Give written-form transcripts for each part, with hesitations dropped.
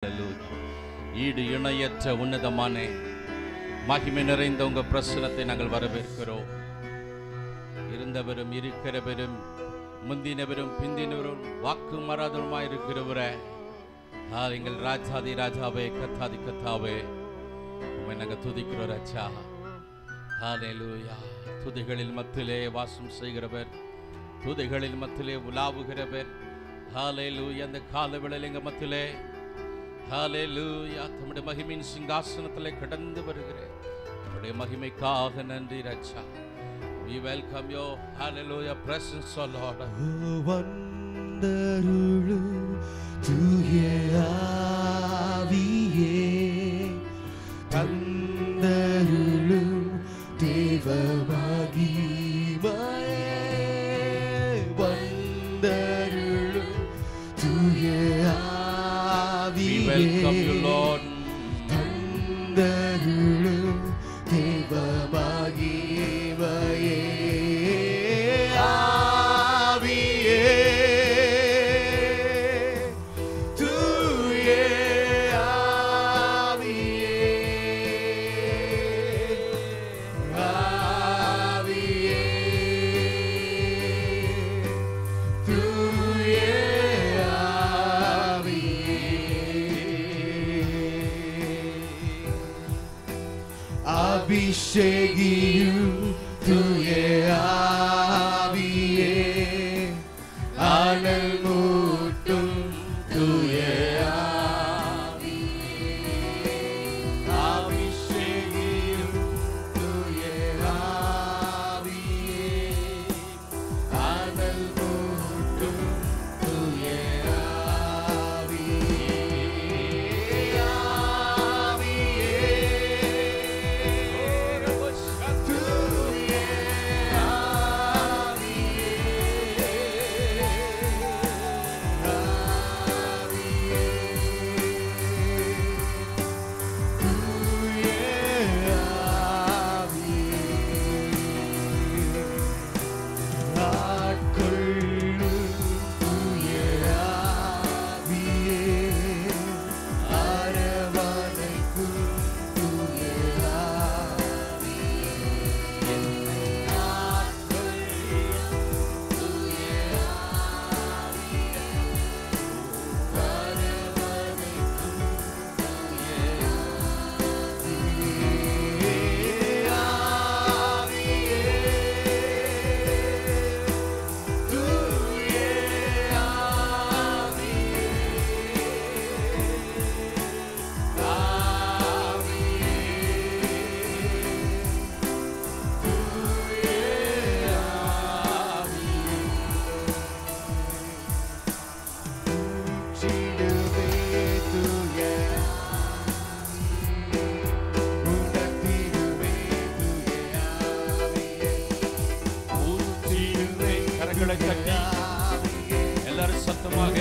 ஈடு இணையற்ற உன்னதமான மகிமை நிறைந்த உங்க பிரசனத்தை நாங்கள் வரவேற்கிறோம். இருந்தவரும் இருக்கிறவரும் முந்தினவரும் பிந்தினவரும் வாக்கு மாறாதவருமாய் இருக்கிறவரே, எங்கள் ராஜாதி ராஜாவே, கத்தாதி கத்தாவே, உம்மை நாங்கள் துதிக்கிறோம் ராஜா. ஹல்லேலூயா. துதிகளில் மத்தியிலே வாசம் செய்கிறவர், துதிகளில் மத்தியிலே உலாவுகிறவர். ஹல்லேலூயா. அந்த காலவேளையில் எங்க மத்தியிலே ஹல்லேலூயா தம்முடைய மகிமையின் சிங்காசனத்திலே கடந்து வருகிறேன். உம்முடைய மகிமைக்காக நன்றி ராஜா. We welcome your hallelujah presence, O Lord. வந்தருளு தூய ஆவியே, தந்தருளு தேவ மகிமையே, வந்தருளு தூய ஆவியே, we welcome you Lord. தந்தருளு தேவ மகிமையே, அபிஷேகியும் தூய ஆவியே, அனல் மூட்டும் தூய ஆவியே, அபிஷேகியும் தூய ஆவியே, அனல் மூட்டும் தூய எல்லாரும் சத்தமாக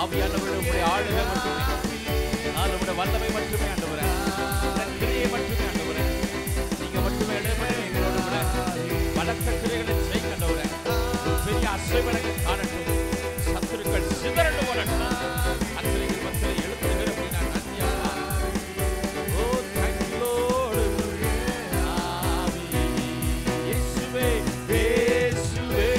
ஆவியானவருடைய ஆளுகை மட்டுமே, நம்முடைய வல்லமை மட்டுமே ஆண்டவரே, கிரியை மட்டுமே ஆண்டவரே, நீங்க மட்டுமே இடைப்பட்டு எங்களோட கூட பலத்த கிரியைகளை செய்ய ஆண்டவரே. பெரிய அசைவனங்கள் காணட்டும், சத்துருக்கள் சிதறண்டு வரட்டும், அத்தனைகள் மக்களை எழுப்புகிற நான் நன்றியா. ஓ thank you Lord. இயேசுவே இயேசுவே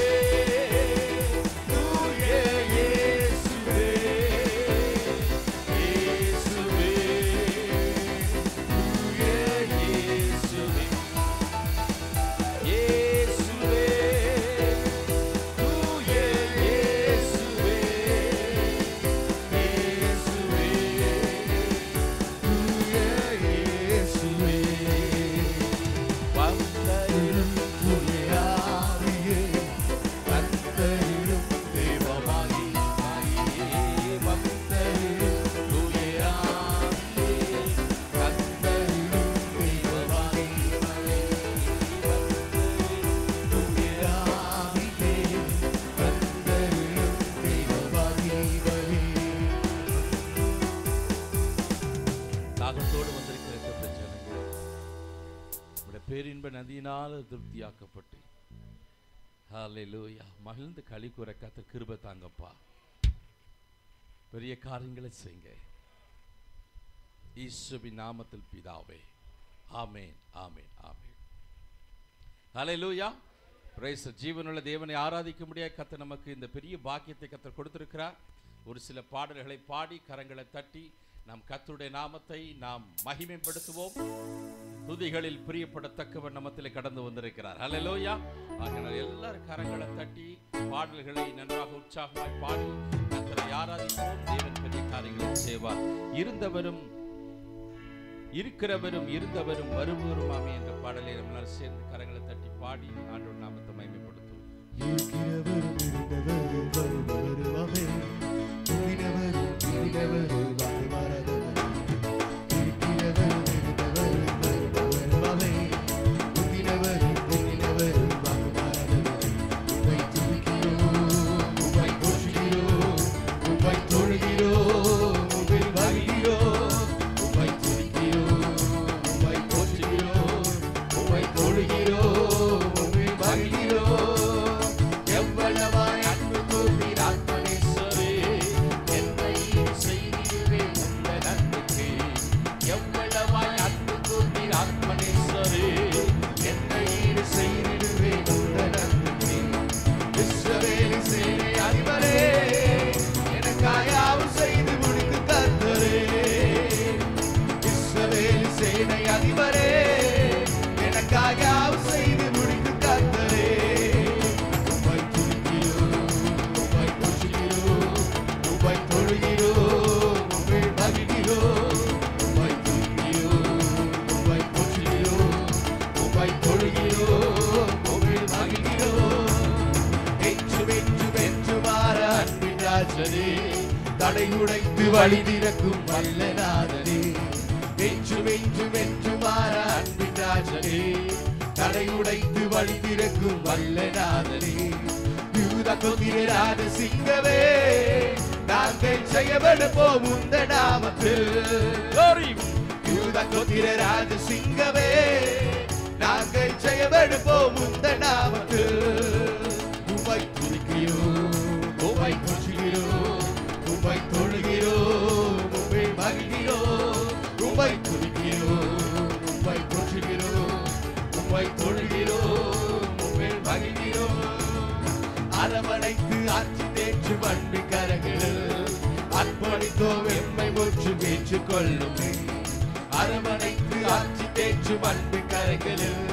பேரின்ப நதியினால் திருப்தியாக்கப்பட்டு ஹல்லேலூயா மகிழ்ந்து களி கூற கர்த்தர் கிருபை தாங்கப்பா. பெரிய காரியங்களை செய்யுங்க இயேசுவின் நாமத்தில் பிதாவே. ஆமென் ஆமென் ஆமென். ஹல்லேலூயா. பிரைஸ். ஜீவனுள்ள தேவனை ஆராதிக்க முடியாது கர்த்தர் நமக்கு இந்த பெரிய பாக்கியத்தை கர்த்தர் கொடுத்திருக்கிறார். ஒரு சில பாடல்களை பாடி கரங்களை தட்டி நாம் கர்த்தருடைய நாமத்தை நாம் மகிமைப்படுத்துவோம். துதிகளில் பிரியப்படத்தக்கவர் நம்மத்திலே கடந்து வந்திருக்கிறார். ஹல்லேலூயா. ஆகையால் எல்லாரும் கரங்களை தட்டி பாடல்களை நன்றாக உற்சாகமாய் பாடி கர்த்தரை ஆராதிப்போம். தேவன் பெரிய காரியங்களை செய்வார். இருந்தவரும் இருக்கிறவரும் இருந்தவரும் வருவருமாமே என்ற பாடலை நம்மளால் சேர்ந்து கரங்களை தட்டி பாடி ஆண்டவர் நாமத்தை மகிமைப்படுத்துவோம். இருக்கிறவரும் இருந்தவரும் வருவருமாமே புதினவரும் இருந்தவரும் வருவரவரும் இருக்கிறவரும் இருந்தவரும் வருவருமாமே புதினவரும் இருந்தவரும் வருவரவரும் உம்மை துதிக்கிறோம் உம்மை போற்றுகிறோம் உம்மை தொழுகிறோம் உம்மை மகிழ்கிறோம் உம்மை துதிக்கிறோம் உம்மை போற்றுகிறோம் உம்மை தொழுகிறோம் உம்மை மகிழ்கிறோம். எவ்வளவாய் அன்பு கூர்ந்தீர் ஆத்மனேஸ்வரே என்னை செய்திடுவே உங்கள் அன்புக்கு. எவ்வளவாய் அன்பு கூர்ந்தீர் ஆத்மனேஸ்வரே என்னை செய்திடுவே உங்கள் அன்புக்கு. இஸ்ரவேலின் சேனை அதிபரே எனக்காயாவும் செய்து முடிக்கும் கர்த்தரே. இஸ்ரவேலின் சேனை அதிபரே எனக்காயாவும் செய்து முடிக்கும் கர்த்தரே. உம்மை துதிக்கிறோம் உம்மை போற்றுகிறோம் உம்மை தொழுகிறோம் உம்மை மகிழ்கிறோம். உம்மை துதிக்கிறோம் உம்மை போற்றுகிறோம் உம்மை தொழுகிறோம் உம்மை மகிழ்கிறோம். என்றும் என்றும் என்றுமாற அன்பின் ராஜனே தடை உடைத்து வழி திறக்கும் வல்ல நாதனே. என்றும் என்றும் என்றுமாற அன்பின் ராஜனே தடை உடைத்து வழி திறக்கும் வல்ல நாதனே. யூதா கோத்திர ராஜ சிங்கமே நாங்கள் செய்யப்படுவோம் உந்த நாமத்தில். யூதா கோத்திர ராஜ சிங்கமே நாங்கள் செய்யப்படுவோம் உந்த நாமத்தில். உம்மை துதிக்கிறோம் உம்மை போற்றுகிறோம் உம்மை தொழுகிறோம் உம்மை மகிழ்கிறோம். உம்மை துதிக்கிறோம் உம்மை போற்றுகிறோம் உம்மை தொழுகிறோம் உம்மை மகிழ்கிறோம். அரவணைத்து ஆட்சி தேற்று அன்பு கரங்களில் அர்ப்பணித்தோம் எம்மை முற்றும் ஏற்றுக்கொள்ளுமே. அரவணைத்து ஆட்சி தேற்று அன்பு கரங்களில்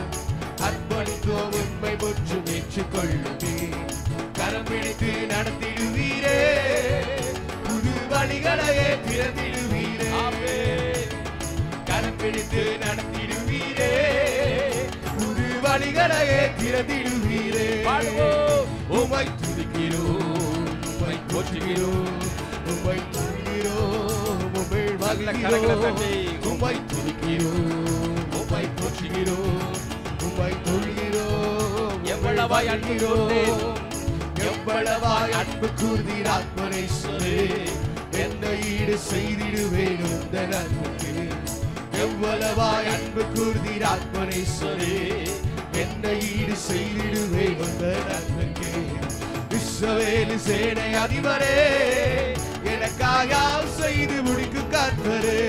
அர்ப்பணித்தோம் எம்மை முற்றும் ஏற்றுக்கொள்ளுமே. கரம் பிடித்து நடத்திடுவீரே புது வழிகளையே திறந்திடுவீரே. கரம் பிடித்து நடத்திடுவீரே புது வழிகளையே திறந்திடுவீரே. உம்மை துதிக்கிறோம் உம்மை போற்றுகிறோம் உம்மை தொழுகிறோம் உம்மை மகிழ்கிறோம். உம்மை துதிக்கிறோம் உம்மை போற்றுகிறோம் உம்மை தொழுகிறோம் எவ்வளவாய் அன்புகிறோம். எவ்வளவாய் அன்பு கூர்ந்தீர் ஆத்மனேஸ்வரே என்னை ஈடு செய்திடுவேன் உந்தன் அன்புக்கு. எவ்வளவாய் அன்பு கூர்ந்தீர் ஆத்மனேஸ்வரே என்னை ஈடு செய்திடுவேன் உந்தன் அன்புக்கு. இஸ்ரவேலின் சேனை அதிபரே எனக்காயாவும் செய்து முடிக்கும் கர்த்தரே.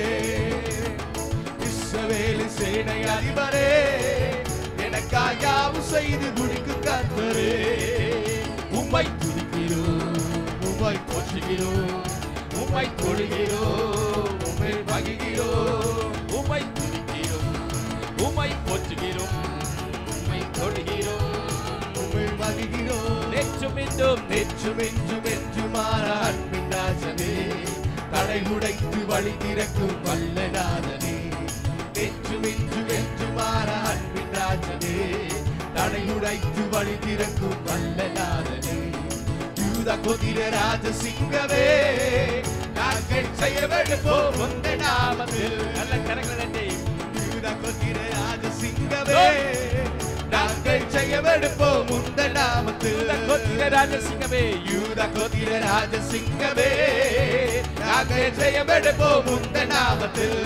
இஸ்ரவேலின் சேனை அதிபரே எனக்காயாவும் செய்து முடிக்கும் கர்த்தரே. உம்மை துதிக்கிறோம் உம்மை போற்றுகிறோம் உம்மை தொழுகிறோம் உம்மை மகிழ்கிறோம். உம்மை துதிக்கிறோம் உம்மை போற்றுகிறோம் உம்மை தொழுகிறோம் உம்மை மகிழ்கிறோம். நெற்றும் என்றும் நெற்றும் என்றும் என்றுமாற அன்பின் ராஜனே தடை உடைத்து வழி திறக்கும் வல்ல நாதனே. நெற்றும் என்றும் என்றுமாற அன்பின் ராஜனே தடை உடைத்து வழி திறக்கும் வல்ல நாதனே. யூதா கோத்திர ராஜ சிங்கமே நாங்கள் செய்யப்படுவோம் உந்த நாமத்தில். நல்ல கரங்களை. யூதா கோத்திர ராஜ சிங்கமே நாங்கள் செய்யப்படுவோம் உந்த நாமத்தில். கோத்திர ராஜ சிங்கமே யூதா கோத்திர ராஜ சிங்கமே நாங்கள் செய்யப்படுவோம் உந்த நாமத்தில்.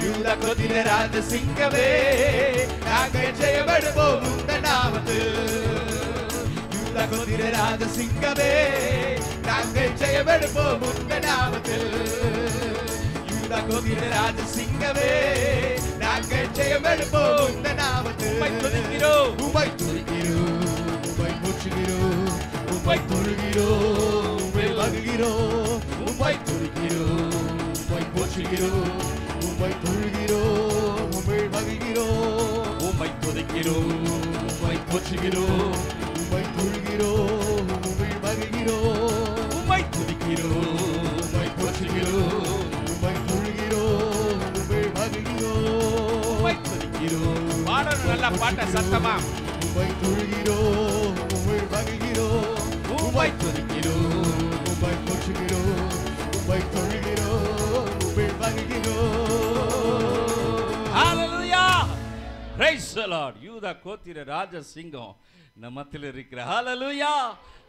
யூதா யூதா கோத்திர ராஜ சிங்கமே நாங்கள் ஜெயமெடுப்போம் உந்த நாமத்தில் யூதா கோத்திர ராஜ சிங்கமே நாங்கள் ஜெயமெடுப்போம் உந்த நாமத்தில் யூதா கோத்திர ராஜ சிங்கமே நாங்கள் ஜெயமெடுப்போம் உந்த நாமத்தில் உம்மை துதிக்கிறோம் உம்மை போற்றுகிறோம் உம்மை தொழுகிறோம் உம்மை மகிழ்கிறோம் உம்மை துதிக்கிறோம் உம்மை போற்றுகிறோம் உம்மை தொழுகிறோம் உம்மை மகிழ்கிறோம் உம்மை துதிக்கிறோம் உம்மை போற்றுகிறோம் உம்மை தொழுகிறோம் உம்மை மகிழ்கிறோம் உம்மை துதிக்கிறோம் உம்மை போற்றுகிறோம் உம்மை தொழுகிறோம் உம்மை மகிழ்கிறோம் உம்மை துதிக்கிறோம் பாடணும் நல்ல பாட்ட சத்தமா உம்மை தொழுகிறோம் உம்மை மகிழ்கிறோம் உம்மை துதிக்கிறோம் உம்மை போற்றுகிறோம் உம்மை தொழுகிறோம் உம்மை மகிழ்கிறோம். ஹalleluya praise the lord யூதா கோத்திர ராஜ சிங்கம் நம்மத்தில் இருக்கிற ஹalleluya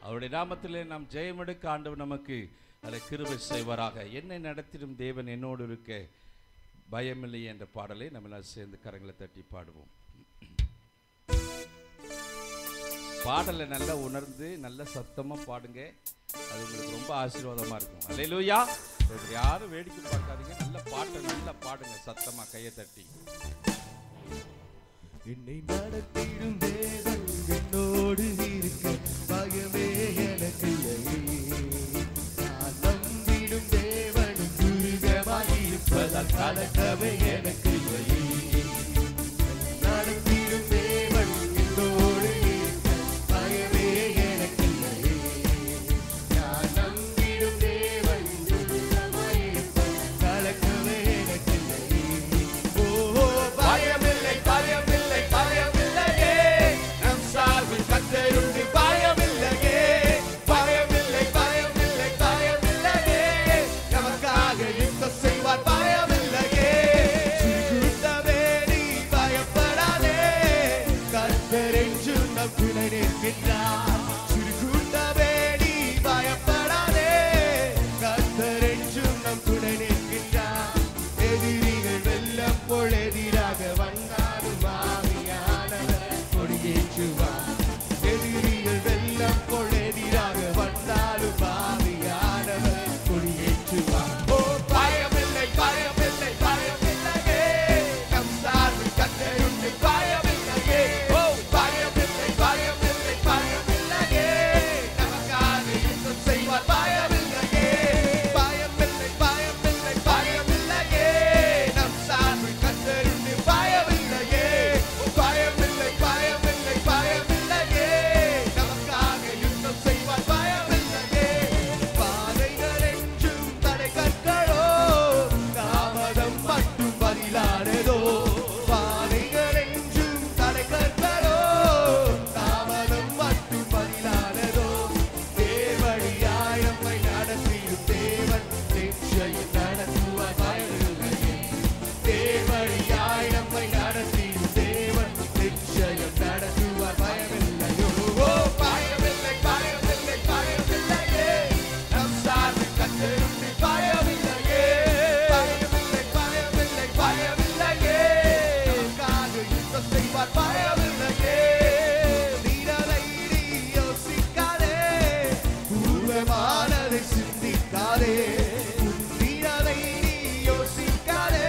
அவருடைய நாமத்திலே நாம் ஜெயமெடுக்க ஆண்டவர் நமக்கு அதை கிருபை செய்வாராக. என்னை நடத்திடும் தேவன் என்னோடு இருக்க பயமில்லை என்ற பாடலை நம்ம சேர்ந்து கரங்களை தட்டி பாடுவோம். பாடலை நல்லா உணர்ந்து நல்ல சத்தமா பாடுங்க, அது உங்களுக்கு ரொம்ப ஆசீர்வாதமா இருக்கும். அல்லேலூயா. யாரும் வேடிக்கை பார்க்காதீங்க, நல்ல பாட்டை நல்லா பாடுங்க சத்தமா கையை தட்டி. என்னை நடத்திடும் தேவன் என்னோடு இருக்க பயமே எனக்கு இல்லை. நான் நம்பிடும் தேவன் துருகமாயிருப்பதால் கலக்கமே எனக்கு இல்லை. நடத்திடும் தேவன் என்னோடு இருக்க பயமே எனக்கு இல்லை. நான் நம்பிடும் தேவன் துருகமாயிருப்பதால் கலக்கமே எனக்கு இல்லை. ஓ பயமில்லை பயமில்லை பயமில்லையே, நம் சார்பில் கர்த்தருண்டு பயமில்லையே. பயமில்லை பயமில்லை பயமில்லையே, நமக்காக யுத்தம் செய்வார் பயமில்லையே. சுருக்குண்டவே நீ பயப்படாதே, கர்த்தர் என்றும் நம் துணை நிற்கின்றார். சுருக்குண்டவே நீ பயப்படாதே, கர்த்தர் என்றும் நம் துணை நிற்கின்றார். எதிரிகள் வெள்ளம் போல் எதிராக வந்தாலும் ஆவியானவர் கொடியேற்றுவார். எதிரிகள் வெள்ளம் போல் எதிராக வந்தாலும் ஆவியானவர் கொடியேற்றுவார். ஓ பயமில்லை பயமில்லை பயமில்லையே, நம் சார்பில் கர்த்தருண்டு பயமில்லையே. ஓ பயமில்லை பயமில்லை பயமில்லையே, நமக்காக யுத்தம் செய்வார் பயமில்லையே. பயமில்லை பயமில்லை பயமில்லையே, நம் சார்பில் கர்த்தருண்டு பயமில்லையே. பயமில்லை பயமில்லை பயமில்லையே, நமக்காக யுத்தம் செய்வார் பயமில்லையே. பாதைகள் என்றும் தடை கற்களோ, தாமதம் மட்டும் பதிலானதோ. பாதைகள் என்றும் தடை கற்களோ, தாமதம் மட்டும் பதிலானதோ. தேவழியாய் நம்மை நடத்திடும் தேவன் நிச்சயம் நடத்துவார் பயமில்லையே. தேவழியாய் நம்மை நடத்திடும் தேவன் நிச்சயம் நடத்துவார் பயமில்லையோ. ஓ பயமில்லை பயமில்லை பயமில்லையே, நம் சார்பில் கர்த்தருண்டு பயமில்லையே. பயமில்லை பயமில்லை பயமில்லையே, நமக்காக யுத்தம் செய்வார் பயமில்லையே. நீரதை நீ யோசிக்காதே, பூர்வமானதை சிந்திக்காதே. நீரதை நீ யோசிக்காதே,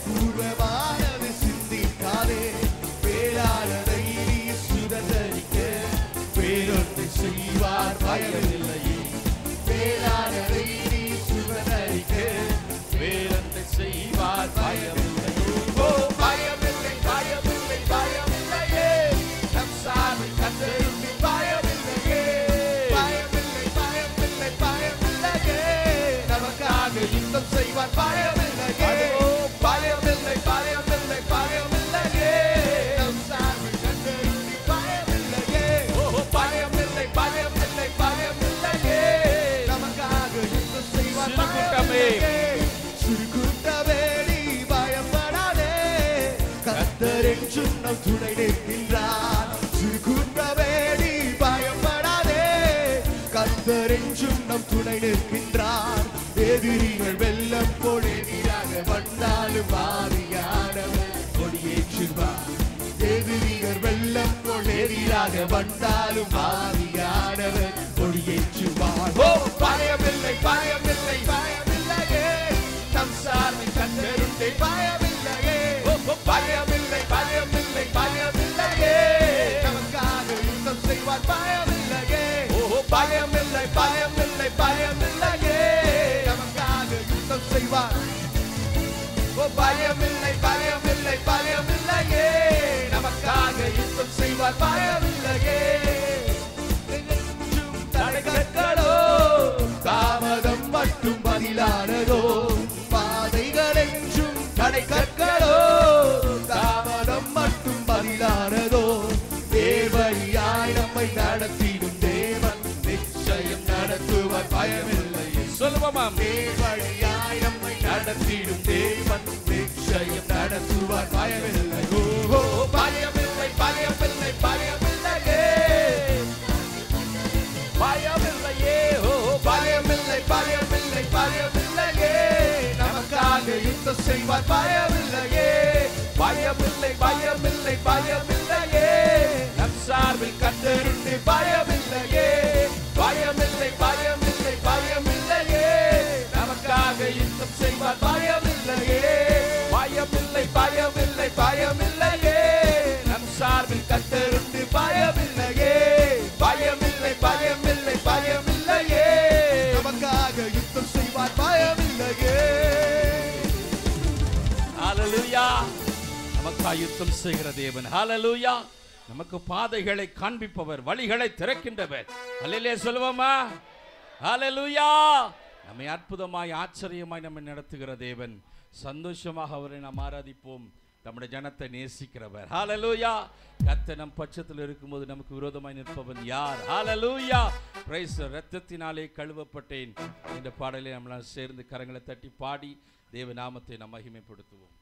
பூர்வமானதை சிந்திக்காதே. வேளாளரை நீ சுதந்தரிக்க வேறொன்றை செய்வார் பயமில்லையே. வேளாளரை நீ சுதந்தரிக்க வேறொன்றை செய்வார் பயமில்லையே. ஓ பயமில்லை பயமில்லை பயமில்லையே, நம் சார்பில் கர்த்தருண்டு பயமில்லையே. பயமில்லை பயமில்லை பயமில்லையே, நமக்காக யுத்தம் செய்வார் பயமில்லையே. பயமில்லை பயமில்லை பயமில்லையே, நம் சார்பில் கர்த்தருண்டு பயமில்லையே. பயமில்லை பயமில்லை பயமில்லையே, நமக்காக யுத்தம் செய்வார் பயமில்லையே. சுருக்குண்டவே நீ பயப்படாதே, கர்த்தர் என்றும் நம் துணை நிற்கின்றார். சுருக்குண்டவே நீ பயப்படாதே, கர்த்தர் என்றும் நம் துணை நிற்கின்றார். எதிரிகள் வெள்ளம் போல் எதிராக வந்தாலும் ஆவியானவர் கொடியேற்றுவார். எதிரிகள் வெள்ளம் போல் எதிராக வந்தாலும் ஆவியானவர் கொடியேற்றுவார். ஓ பயமில்லை பயமில்லை பயமில்லையே, நம் சார்பில் கர்த்தருண்டே பயமில்லையே. பயமில்லை பயமில்லை பயமில்லையே, நமக்காக யுத்தம் செய்வார் பயமில்லையே. பயமில்லை பயமில்லை பயமில்லையே, நமக்காக யுத்தம் செய்வார். பயமில்லை பயமில்லை பயமில்லையே, நமக்காக யுத்தம் செய்வார் பயமில்லையே. தடைகளோ தாமதம் மட்டும் பதிலானதோ, பாதைகள் என்றும் தடைகளோ தாமதம் மட்டும் பதிலானதோ. தேவழியாய் நம்மை நடத்திடும் தேவன் நிச்சயம் நடத்துவார் பயமில்லை. சொல்லுவோமா? தேவழியாய் நம்மை நடத்திடும் தேவன் நிச்சயம் நடத்துவார் பயமில்லை. ஓ பயமில்லை பயமில்லை பயமில்லையே, பயமில்லையே. ஓ பயமில்லை பயமில்லை பயமில்லையே, நமக்காக யுத்தம் செய்வார் பயமில்லையே. பயமில்லை பயமில்லை பயமில்லையே, நம் சார்பில் கர்த்தருண்டு பயமில்லையே. பயமில்லை பயமில்லை பயமில்லையே, நமக்காக யுத்தம் செய்வார் பயமில்லையே. பயமில்லை பயமில்லை பயமில்லையே, நம் சார்பில் கர்த்தருண்டு பயமில்லையே. பயமில்லை பயமில்லை பயமில்லையே, நமக்காக யுத்தம் செய்வார் பயமில்லையே. ஹல்லேலூயா. நமக்காக யுத்தம் செய்கிற தேவன். ஹல்லேலூயா. நமக்கு பாதைகளை காண்பிப்பவர், வழிகளை திறக்கின்றவர். அல்லேலூயா சொல்லுவோமா? ஹல்லேலூயா. நம்மை அற்புதமாய் ஆச்சரியமாய் நம்மை நடத்துகிற தேவன். சந்தோஷமாக அவரை நாம் ஆராதிப்போம். நம்முடைய ஜனத்தை நேசிக்கிறவர். ஹல்லேலூயா. கர்த்தர் நம் பட்சத்தில் இருக்கும்போது நமக்கு விரோதமாய் நிற்பவன் யார்? ஹல்லேலூயா. பிரைஸ். இரத்தத்தினாலே கழுவப்பட்டேன் என்ற பாடலை நம்மளால் சேர்ந்து கரங்களை தட்டி பாடி தேவ நாமத்தை நாம் மகிமைப்படுத்துவோம்.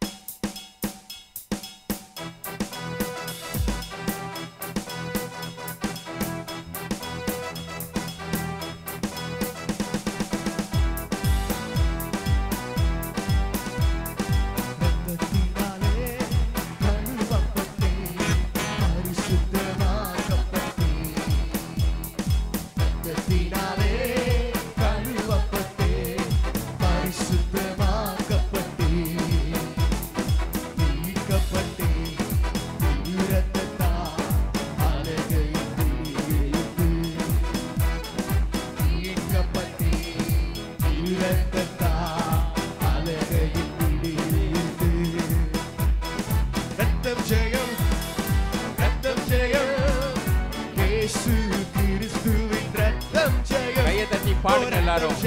பாடுங்க எல்லாரும்,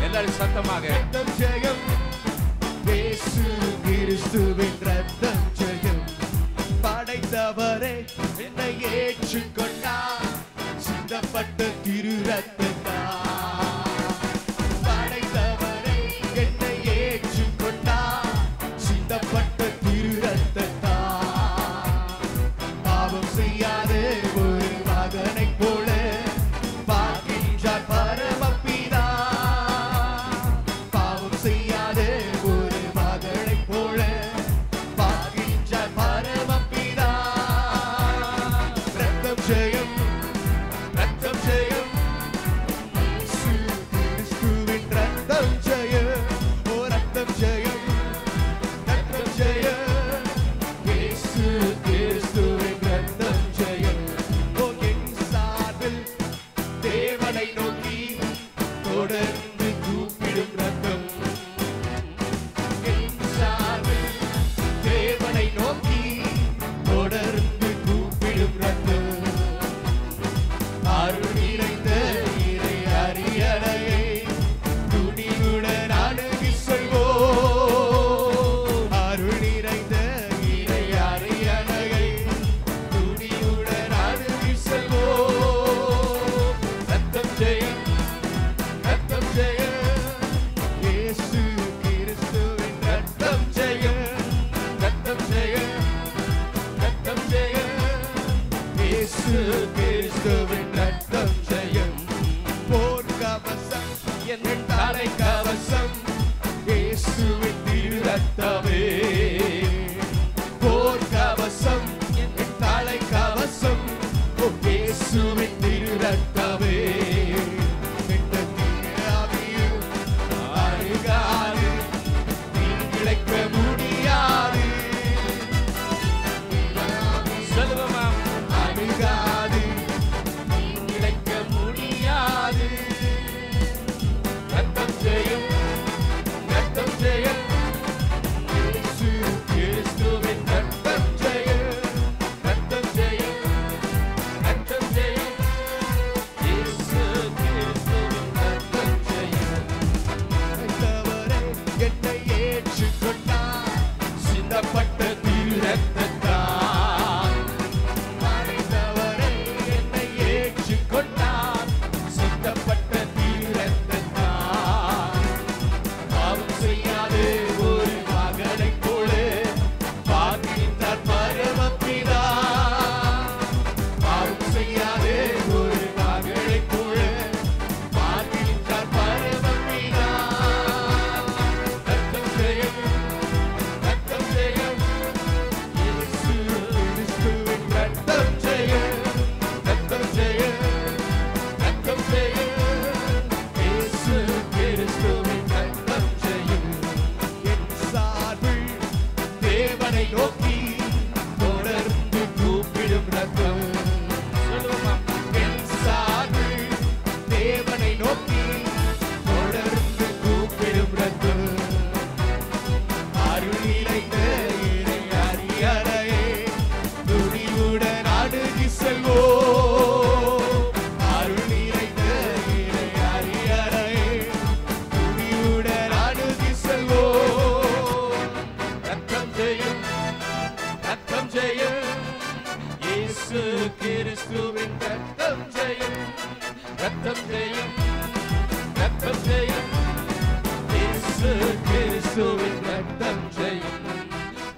எல்லாரும் சத்தமாக. ரத்தம் ஜெயம், இயேசு கிறிஸ்துவின் ரத்தம் ஜெயம். படைத்தவரே என்னை ஏற்றுக்கொண்டார், சிந்தப்பட்ட திரு ரத்தத்தால். படைத்தவரே என்னை ஏற்றுக்கொண்டார், சிந்தப்பட்ட திரு ரத்தத்தால். பாவம் செய்யாத ஒரு மகனை போல பரமபிதா. பாவம் செய்யாத ஒரு மகளை போல பார்க்கின்றார் பரமபிதா. ரத்தம் ஜெயம், ரத்தம் ஜெயம், இயேசு கிறிஸ்துவின் ரத்தம் ஜெயம். ஓ ரத்தம் ஜெயம், ரத்தம் ஜெயம், இயேசு கிறிஸ்துவின் ரத்தம் ஜெயம். ஓ என் சார்பில் தேவனை நோக்கி தொடர்ந்து கூப்பிடும் ரத்தம். என் சார்பில் தேவனை நோக்கி தொடர்ந்து கூப்பிடும் ரத்தம். அருள் நிறைந்த இறை அரியணையை துணிவுடன் அணுகி செல்வோம். அருள் நிறைந்த இறை அரியணையை துணிவுடன் அணுகி செல்வோம். ரத்தம் ஜெயம், ரத்தம் ஜெயம், ரத்தம் ஜெயம், இயேசு கிறிஸ்துவின் ரத்தம் ஜெயம்.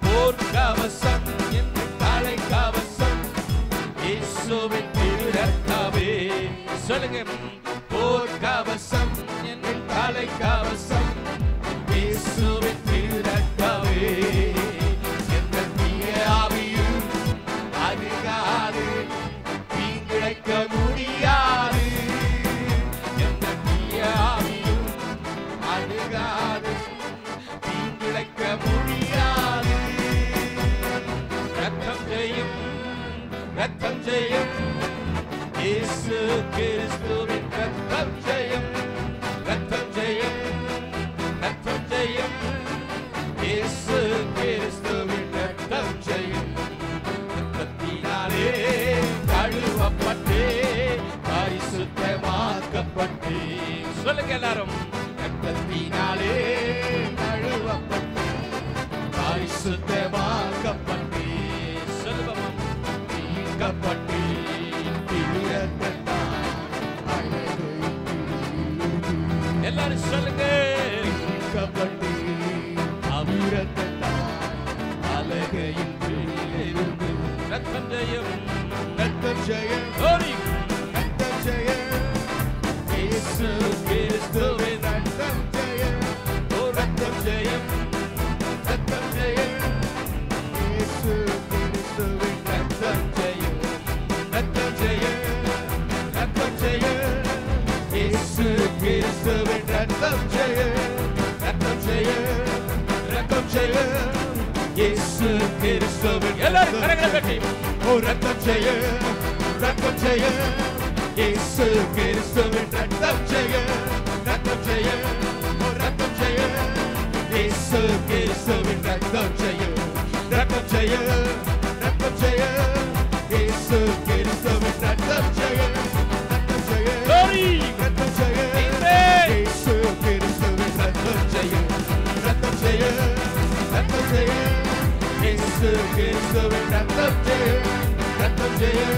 போர்க்கவசம் என் தலைக்கவசம், இயேசுவின் திரு ரத்தமே. சொல்லுங்க, போர்க்கவசம் என் தலைக்கவசம், இயேசுவின் திரு ரத்தமே. எந்த தீய ஆவியும் அணுகாது, தீங்கிழைக்க முடியாது. எந்த தீய ஆவியும் அணுகாது, தீங்கிழைக்க முடியாது. ரத்தம் ஜெயம், ரத்தம் ஜெயம், இயேசு கிறிஸ்துவின் ரத்தம் ஜெயம், ரத்தம் ஜெயம், ரத்தம் ஜெயம், இயேசு கிறிஸ்துவின் ரத்தம் ஜெயம். ரத்தத்தினாலே கழுவப்பட்டே பரிசுத்தமாக்கப்பட்டே. சொல்லுங்க எல்லாரும், ரத்தத்தினாலே கழுவப்பட்டே பரிசுத்தமாக்கப்பட்டே. சொல்லுவோம், நீக்கப்பட்டே எல்லாரும் சொல்லுங்க, நீக்கப்பட்டே அமிரத்தால் அலகையின் பிடியிலிருந்து. ரத்தம் ஜெயம், ரத்தம் ஜெயம், ரத்தம் ஜெயம், இயேசு கிறிஸ்துவின் ரத்தம் ஜெயம். ஓ ரத்தம் ஜெயம், ரத்தம் ஜெயம், இயேசு கிறிஸ்துவின் ரத்தம் ஜெயம், ரத்தம் ஜெயம், ரத்தம் ஜெயம், இயேசு கிறிஸ்துவின் ரத்தம் ஜெயம், ரத்தம் ஜெயம், ரத்தம் ஜெயம், இயேசு கிறிஸ்துவின். எல்லாரும் கரங்களை தட்டி, ஓ ரத்தம் ஜெயம், ரத்தம் ஜெயம், இயேசு கிறிஸ்துவின் ரத்தம் ஜெயம், ரத்தம் ஜெயம், ஓ ரத்தம் ஜெயம், இயேசு கிறிஸ்துவின் ரத்தம் ஜெயம், ரத்தம் ஜெயம், ரத்தம் ஜெயம், இயேசு கிறிஸ்துவின் ரத்தம் ஜெயம், ரத்தம் ஜெயம், ரத்தம் ஜெயம், இயேசு கிறிஸ்துவின் ரத்தம் ஜெயம், ரத்தம் ஜெயம், ரத்தம் ஜெயம், இயேசு கிறிஸ்துவின் ரத்தம் ஜெயம், ரத்தம் ஜெயம்,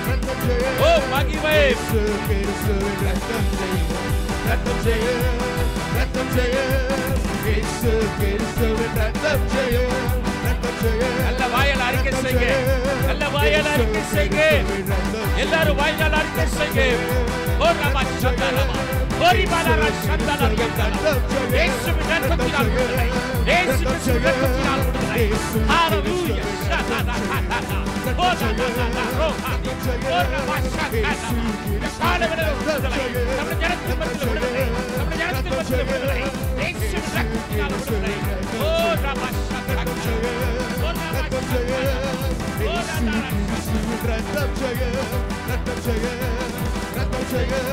ரத்தம் ஜெயம், ஓ மகிமை, இயேசு கிறிஸ்துவின் ரத்தம் ஜெயம், ரத்தம் ஜெயம், ரத்தம் ஜெயம், இயேசு கிறிஸ்துவின் ரத்தம் ஜெயம், ரத்தம் ஜெயம். நல்ல வாயால் அறிக்கை செய்யுங்க, நல்ல வாயால் அறிக்கை செய்யுங்க, எல்லாரும் வாயால் அறிக்கை செய்யுங்க. ஓ ரபா சந்தரமா, ஓரி பாலரா சந்தரமா, இயேசுவின் ரத்தத்தினால் விடுதலை, இயேசுவின் ரத்தத்தினால் விடுதலை. ஹalleluya. ஓ ரபா ரோஹாதி, ஓ ரபா சந்தரமா, காலவெளியில் விடுதலை, நம்ம ஜனத்தின் மத்தியில் விடுதலை, நம்ம ஜனத்தின் மத்தியில் விடுதலை, இயேசுவின் ரத்தத்தினால் விடுதலை. ஓ ரபா சந்தரமா, ஓ ரபா சந்தரமா, ஓ ரத்தம் ஜெயம், ரத்தம் ஜெயம், ரத்தம் ஜெயம்,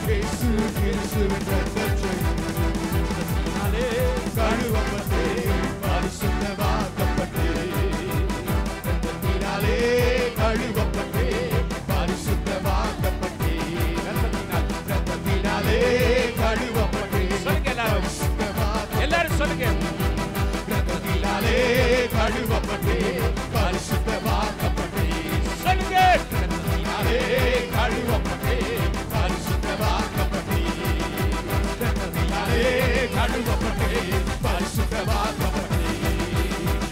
இயேசு கிறிஸ்துவின் ரத்தம் ஜெயம். நாளே கழுவப்பட்டே பரிசுத்தமாக்கப்பட்டே, ரத்தத்தினாலே கழுவப்பட்டே பரிசுத்தமாக்கப்பட்டே, ரத்தத்தினாலே கழுவப்பட்டே. சொல்லுங்க எல்லாரும், எல்லாரும் சொல்லுங்க, ரத்தத்தினாலே கழுவப்பட்டே பரிசுத்தமாக்கப்பட்டே. சொல்லுங்க, ரத்தத்தினாலே கழுவப்பட்டே பரிசுத்தமாக்கப்பட்டே, ரத்தத்தினாலே கழுவப்பட்டே பரிசுத்தமாக்கப்பட்டே,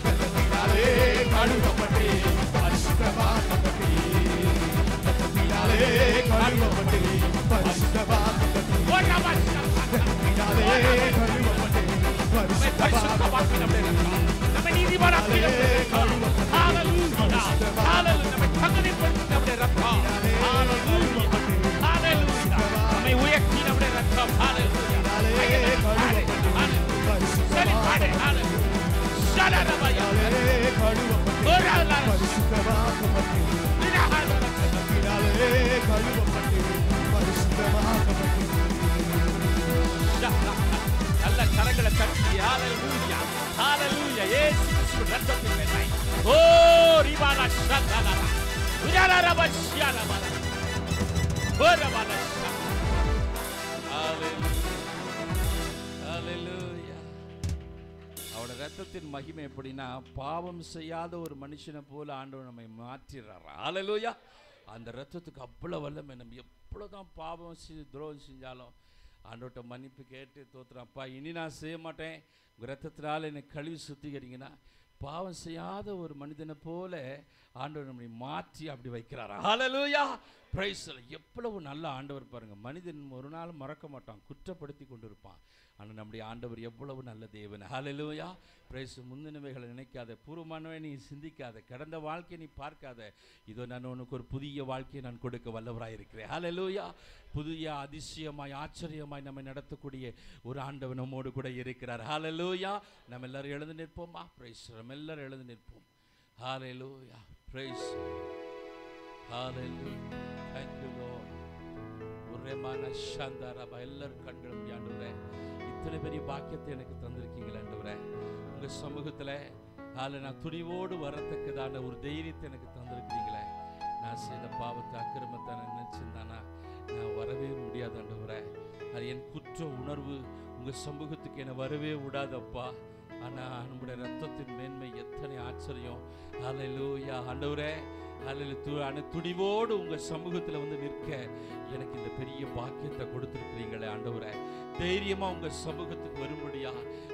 ரத்தத்தினாலே கழுவப்பட்டே பரிசுத்தமாக்கப்பட்டே, ரத்தத்தினாலே கழுவப்பட்டே பரிசுத்தமாக்கப்பட்டே, ரத்தத்தினாலே கழுவப்பட்டே பரிசுத்தமாக்கப்பட்டே. நம்ம நீதிமானாக்கிய ரத்தம். ஹalleluya, ஹalleluya. நம்ம தகுதிப்படுத்தி நம்முடைய ரத்தம். ஹalleluya, ஹalleluya. நம்மை உயர்த்தி நம்முடைய ரத்தம். ஹalleluya, ஹalleluya. சொல்லி பாடு, ஹalleluya. ஷலரபயா, ஓராலா பரிசுத்தமாக்கப்பட்டே, ரத்தத்தினாலே கழுவப்பட்டே பரிசுத்தமாக்கப்பட்டே. நல்ல கரங்களை தட்டி ஹalleluya, ஹalleluya. இயேசு கிறிஸ்துவின் ரத்தத்தின் மேன்மை. ஓ ரிபாலா ஷதலா, உஜாலரபா ஷியாலபா, ஓரபாலா ஷா. ஹalleluya, ஹalleluya. அவருடைய ரத்தத்தின் மகிமை எப்படின்னா, பாவம் செய்யாத ஒரு மனுஷனை போல ஆண்டவர் நம்மை மாற்றிறார். ஹalleluya. அந்த ரத்தத்துக்கு அவ்வளோ வல்லமை. நம்ம எவ்வளோதான் பாவம் துரோகம் செஞ்சாலும் ஆண்டவர்கிட்ட மன்னிப்பு கேட்டு தோத்துறோம். அப்பா, இனி நான் செய்ய மாட்டேன், உங்கள் ரத்தத்தினால என்னை கழுவி சுத்திக்கிறீங்கன்னா, பாவம் செய்யாத ஒரு மனிதனை போல ஆண்டவர் நம்மை மாற்றி அப்படி வைக்கிறார். ஹல்லேலூயா, பிரைஸ் தி லார்ட். எவ்வளவு நல்ல ஆண்டவர் பாருங்க. மனிதன் ஒரு நாள் மறக்க மாட்டான், குற்றப்படுத்தி கொண்டு இருப்பான். ஆனால் நம்முடைய ஆண்டவர் எவ்வளவு நல்ல தேவன். ஹல்லேலூயா, பிரைஸ். முந்தினவைகளை நினைக்காத, பூர்வமானவை நீ சிந்திக்காத, கடந்த வாழ்க்கையை நீ பார்க்காத. இதோ நான் உனக்கு ஒரு புதிய வாழ்க்கையை நான் கொடுக்க வல்லவராக இருக்கிறேன். ஹல்லேலூயா. புதிய அதிசயமாய் ஆச்சரியமாய் நம்மை நடத்தக்கூடிய ஒரு ஆண்டவர் நம்மோடு கூட இருக்கிறார். ஹல்லேலூயா. நம்ம எல்லாரும் எழுந்து நிற்போமா? பிரைஸ். நம்ம எல்லாரும் எழுந்து நிற்போம். Hallelujah, praise. Hallelujah, thank you Lord. உரேமான சந்தரபா. எல்லாரும் கண்களை மூடி. ஆண்டவரே, இத்தனை பெரிய பாக்கியத்தை எனக்கு தந்திருக்கீங்களே ஆண்டவரே. உங்கள் சமூகத்தில் நான் துணிவோடு வரத்தக்கதான ஒரு தைரியத்தை எனக்கு தந்திருக்கிறீங்களே. நான் செய்த பாவத்தை அக்கிரமத்தை நான் நினைச்சிருந்தானா நான் வரவே முடியாது ஆண்டவரே. அது என் குற்ற உணர்வு உங்கள் சமூகத்துக்கு என்னை வரவே விடாதப்பா. ஆனால் நம்முடைய ரத்தத்தின் மேன்மை எத்தனை ஆச்சரியம். ஹல்லேலூயா ஆண்டவரே. ஹல்லேலூயா. துணிவோடு உங்கள் சமூகத்தில் வந்து நிற்க எனக்கு இந்த பெரிய பாக்கியத்தை கொடுத்துருக்கிறீங்களே ஆண்டவரே. தைரியமாக உங்கள் சமூகத்துக்கு வரும்படியா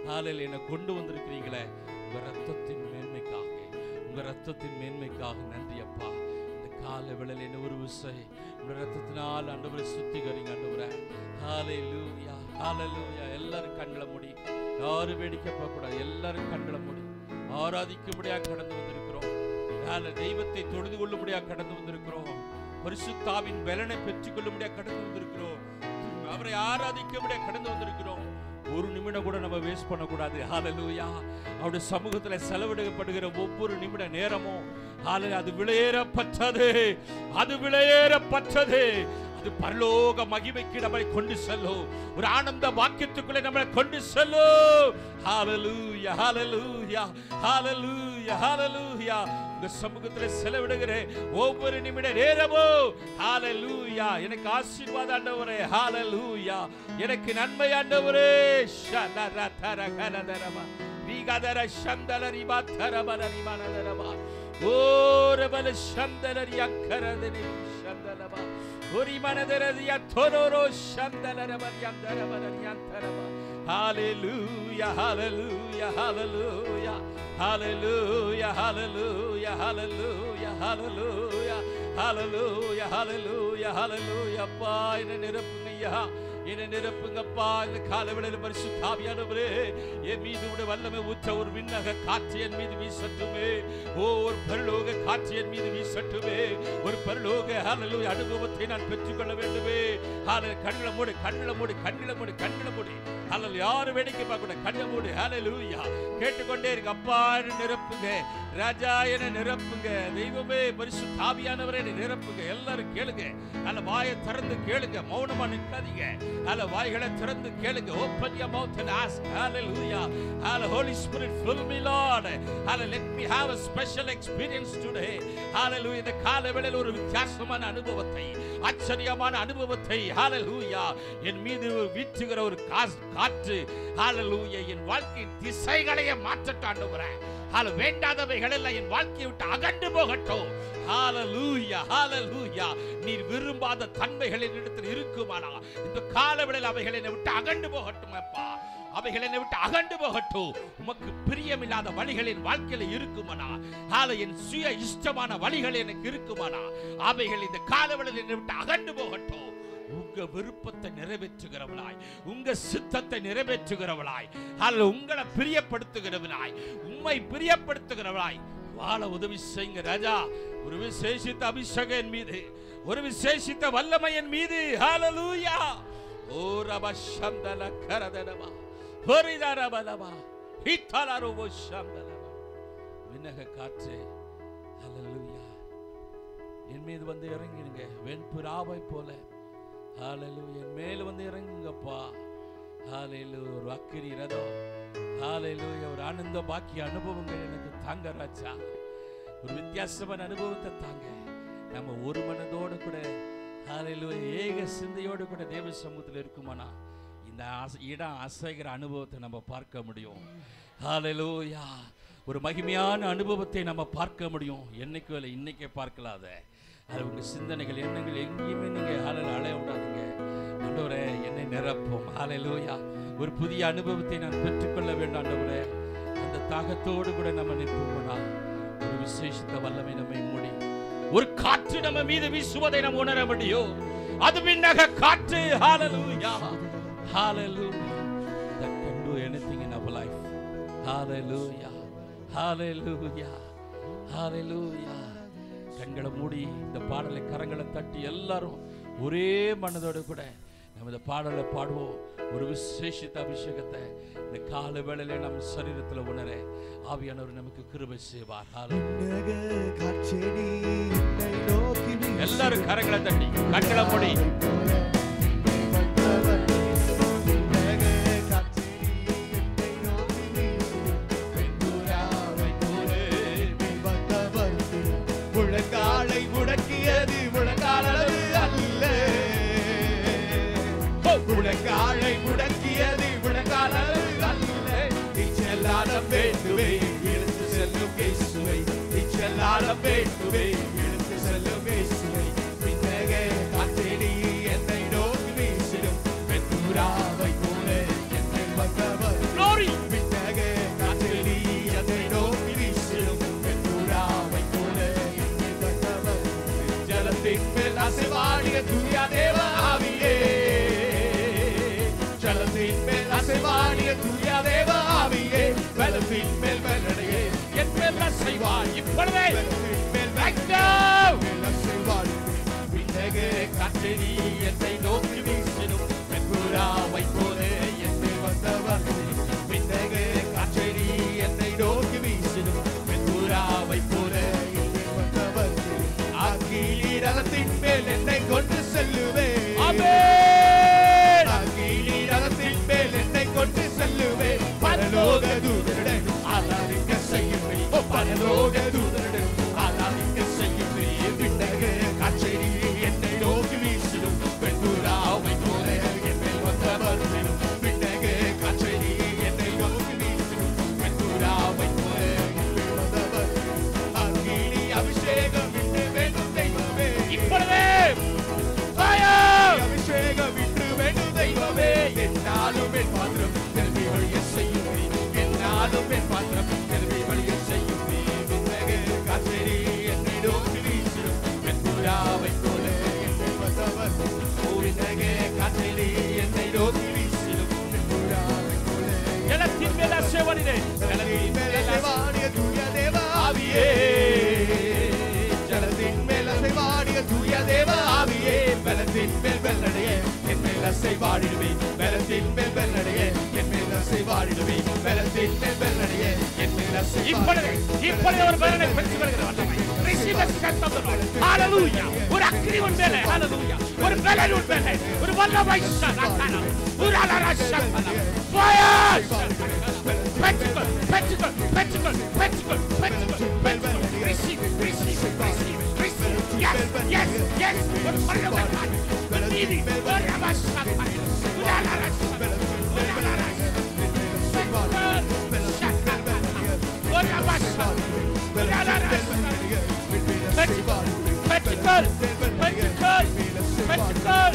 ஹல்லேலூயா என்னை கொண்டு வந்திருக்கிறீங்களே. உங்கள் ரத்தத்தின் மேன்மைக்காக, உங்கள் ரத்தத்தின் மேன்மைக்காக நன்றி அப்பா. இந்த கால வேளையில் என்ன ஒரு விசை உங்கள் ரத்தத்தினால் ஆண்டவரை சுத்திகரிங்க ஆண்டவரே. ஹல்லேலூயா, ஹல்லேலூயா. எல்லாரும் கண்களை மூடி, யாரும் வேடிக்கை பார்க்கக்கூடாது. எல்லாரும் கண்களை மூடி ஆராதிக்கும்படியாக கடந்து வந்திருக்கிறோம். தெய்வத்தை தொழுது கொள்ளும்படியாக கடந்து வந்திருக்கிறோம். பரிசுத்தாவின் பலனை பெற்றுக் கொள்ளும்படியாக கடந்து வந்திருக்கிறோம். அவரை ஆராதிக்கும்படியாக கடந்து வந்திருக்கிறோம். ஒரு நிமிடம் கூட நம்ம வேஸ்ட் பண்ணக்கூடாது. ஹல்லேலூயா. அவருடைய சமூகத்தில் செலவிடப்படுகிற ஒவ்வொரு நிமிட நேரமும் அது விலையேறப்பட்டது, அது விலையேறப்பட்டது. அது பரலோக மகிமைக்கு நம்மை கொண்டு செல்லும். ஒரு ஆனந்த வாக்கியத்துக்குள்ளே நம்மை கொண்டு செல்லும். ஹல்லேலூயா, ஹல்லேலூயா, ஹல்லேலூயா, ஹல்லேலூயா. உங்க சமூகத்தில் செலவிடுகிற ஒவ்வொரு நிமிட நேரமும் ஹல்லேலூயா எனக்கு ஆசீர்வாதம் ஆண்டவரே. ஹல்லேலூயா எனக்கு நன்மை ஆண்டவரே. ஷலரதரகலதரமா விகதர சந்தலரிபா தரபரரிமானதரமா ஓரபல சந்தலரி அக்கரதனி சந்தலமா ஒரிமனதரதியா தோரோரோ சந்தலரபரியந்தரபரரியந்தரமா. Hallelujah, hallelujah, hallelujah, hallelujah, hallelujah, hallelujah, hallelujah, hallelujah, hallelujah, hallelujah. அப்பா என்னை நிரப்புங்கய்யா, என்னை நிரப்புங்கப்பா. இந்த காலவேளையில் பரிசுத்த ஆவியானவரே என் மீது உடைய வல்லமை ஊற்ற ஒரு விண்ணக காற்று என் மீது வீசட்டுமே. ஒரு பரலோக காற்று என் மீது வீசட்டுமே. ஒரு பரலோக ஹல்லேலூயா அனுபவத்தை நான் பெற்றுக்கொள்ள வேண்டுமே. கண்களை மூடி, கண்களை மூடி, கண்களை மூடி, கண்களை மூடி. ஹல்லேலூயா. யாரும் வேடிக்கை பார்க்க கூட கண்ணை மூடி. ஹல்லேலூயா. கேட்டுக்கொண்டே இருக்கு. அப்பா என்னை நிரப்புங்க ராஜா, என்னை நிரப்புங்க. தெய்வமே பரிசுத்த ஆவியானவரே என்னை நிரப்புங்க. எல்லாரும் கேளுங்க. அல்ல வாயை திறந்து கேளுங்க, மௌனமா நிற்காதீங்க. அல்ல வாய்களை திறந்து கேளுங்க. Open your mouth and ask. Hallelujah. Hallelujah. Holy Spirit, fill me Lord. Hallelujah. Let me have a special experience today. Hallelujah. இந்த காலவேளையில் ஒரு வித்தியாசமான அனுபவத்தை, ஆச்சரியமான அனுபவத்தை ஹல்லேலூயா என் மீது வீசுகிற ஒரு காற்று ஹல்லேலூயா என் வாழ்க்கையின் திசைகளையே மாற்றட்டும் ஆண்டவரே. வேண்டாதவைகள் எல்லாம் என் வாழ்க்கையை விட்டு அகன்று போகட்டும். ஹல்லேலூயா, ஹல்லேலூயா. நீர் விரும்பாத தன்மைகள் என்னிடத்தில் இருக்குமானா இந்த காலவேளையில் அவைகளை விட்டு அகன்று போகட்டும் அப்பா. அவைகள் என்னை விட்டு அகன்று போகட்டும். உமக்கு பிரியமில்லாத வழிகள் என் வாழ்க்கையில இருக்குமானா, என் சுய இஷ்டமான வழிகள் எனக்கு இருக்குமானா, அவைகள் இந்த காலவேளையில் என்னை விட்டு அகன்று போகட்டும். உங்க விருப்பத்தை நிறைவேற்றுகிறவளாய், உங்க சித்தத்தை நிறைவேற்றுகிறவளாய், உங்களை பிரியப்படுத்துகிறவளாய், உம்மை பிரியப்படுத்துகிறவளாய் வாழ உதவி செய்யுங்க ராஜா. ஒரு விசேஷித்த அபிஷேகம் என் மீது, ஒரு விசேஷித்த வல்லமை என் மீது. ஹல்லேலூயா. ஓ ரப சந்தல கரதனமா ஹரிதரபலமா ஹிதலரோபோ சந்தலமா. விண்ணக காற்றே ஹல்லேலூயா என் மீது வந்து இறங்கிடுங்க வெண்புறாவை போல. ஹல்லேலூயா என் மேல வந்து இறங்குங்கப்பா. ஹல்லேலூயா ஒரு அக்கினி ரதம். ஹல்லேலூயா ஒரு ஆனந்த பாக்கிய அனுபவங்கள் எனக்கு தாங்க ராஜா. ஒரு வித்தியாசமான அனுபவத்தை தாங்க. நம்ம ஒரு மனதோடு கூட ஹல்லேலூயா ஏக சிந்தையோடு கூட தேவ சமூகத்தில் இருக்குமானா இந்த இடம் அசைகிற அனுபவத்தை நம்ம பார்க்க முடியும். ஹல்லேலூயா ஒரு மகிமையான அனுபவத்தை நம்ம பார்க்க முடியும். என்னைக்கும் இல்லை, இன்னைக்கே பார்க்கலாத. அது உங்கள் சிந்தனைகள் எண்ணங்கள் எங்கேயுமே நீங்கள் அலைய விடாதீங்க. ஆண்டவரே என்னை நிரப்பும். ஹல்லேலூயா. ஒரு புதிய அனுபவத்தை நான் பெற்றுக்கொள்ள வேண்டும் ஆண்டவரே. அந்த தாகத்தோடு கூட நம்ம நிற்போம்னா ஒரு விசேஷித்த வல்லமை நம்மை மூடி ஒரு காற்று நம்ம மீது வீசுவதை நாம் உணர முடியும். அது விண்ணக காற்று. ஹல்லேலூயா. Hallelujah. That can do anything in our life. Hallelujah. Hallelujah. Hallelujah. கண்களை மூடி இந்த பாடலை கரங்களை தட்டி எல்லாரும் ஒரே மனதோடு கூட நம்ம இந்த பாடலை பாடுவோம். ஒரு விசேஷித்த அபிஷேகத்தை இந்த கால வேளையில நம்ம சரீரத்தில் உணர ஆவியானவர் நமக்கு கிருபை செய்வார். எல்லாரும் கரங்களை தட்டி கண்களை மூடி முழங்காலை முடக்கியது முழங்கால் அளவு அல்ல. முழங்காலை முடக்கியது முழங்கால் அளவு அல்ல. இச்செல்லாலம் வேண்டுவே இழுத்து செல்லும் இயேசுவை. இச்செல்லாலம் வேண்டுவே இழுத்து செல்லும் இயேசுவை. பின்னக காற்றேடி என்னை நோக்கி வீசிடும் வெண்புறாவை போல என்னை வந்தவர். பின்னக காற்றேடி என்னை நோக்கி வீசிடும் வெண்புறாவை போல என்னை வந்தவர். ஜலத்தின் மேல் அசைவாடிய தூய தேவ ஆவியே. ஜலத்தின் மேல் அசைவாடிய தூய தேவ ஆவியே. பலத்தின் மேல் வெள்ளடையே என் மேல் அசைவாய் இப்பொழுதே. காற்றேடி என்னை நோக்கி வீசிடும் வெண்புறாவை போல என்னை வந்தவர். பின்னக காற்றேடி என்னை நோக்கி வீசிடும் வெண்புறாவை போல என்னை வந்தவர். அக்கினி மேல் என்னை கொண்டு செல்லுவேன். அக்கினி ரதத்தின் மேல் என்னை கொண்டு செல்லுவேன். பரலோக தூதருடன் ஆராதிக்க செய்யுவேன். பரலோக தூதருடன் ஆராதிக்க செய்யுவேன். பின்னக காற்றேடி என்னை நோக்கி வீசிடும் வெண்புறாவை போல என்னை வந்தவர். பின்னக காற்றேடி என்னை நோக்கி வீசிடும் வெண்புறாவை போல என்னை வந்தவர். அக்கினி அபிஷேகம் விட்டு வேண்டும் தெய்வமே. இப்பொழுதே அபிஷேகம் விட்டு வேண்டும் தெய்வமே. என்னாலும் என் பாத்திரம் கல்வி வழிய செய்யுமே. என்னாலும் என் பாத்திரம் கல்வி வழிய செய்யுமே. பின்னக காற்றேடி என்னை நோக்கி வீசிடும் வெண்புறாவை போல என்னை வந்தவர். பின்னக காற்றேடி என்னை நோக்கி வீசிடும் வெண்புறாவை போல. ஜலத்தின் மேல் அசைவாடிய ஜலத்தின் மேல் அசைவாடிய தூய தேவ ஆவியே. ஜலத்தின் மேல் அசைவாடிய தூய தேவ ஆவியே. பலத்தின் மேல் வெள்ளடைய என் மேல் அசைவாடிடுவே. பலத்தின் மேல் வெள்ளடைய என் மேல் அசைவாடிடுவே. பலத்தின் மேல் வெள்ளடைய என் மேல் அசைவாடிடுவே. இப்பொழுது ஒரு பலனை பெற்று வருகிற வல்லமை. Receive the strength of the Lord. Hallelujah. ஒரு அக்கினி உன் மேலே. Hallelujah. ஒரு பலன் உன் மேலே. ஒரு வல்லமை சனாதன. உராலர சனாதன. Fire. பெற்றுக்கொள் பெற்றுக்கொள் பெற்றுக்கொள் பெற்றுக்கொள் பெற்றுக்கொள். Receive receive receive receive. Yes yes yes. ஒரு பரலோக நீதி. ஒரு அவசரம். உராலர உராலர. ஒரு அவசரம். உராலர. பெற்றுக்கொள் பெற்றுக்கொள் பெற்றுக்கொள் பெற்றுக்கொள் பெற்றுக்கொள்.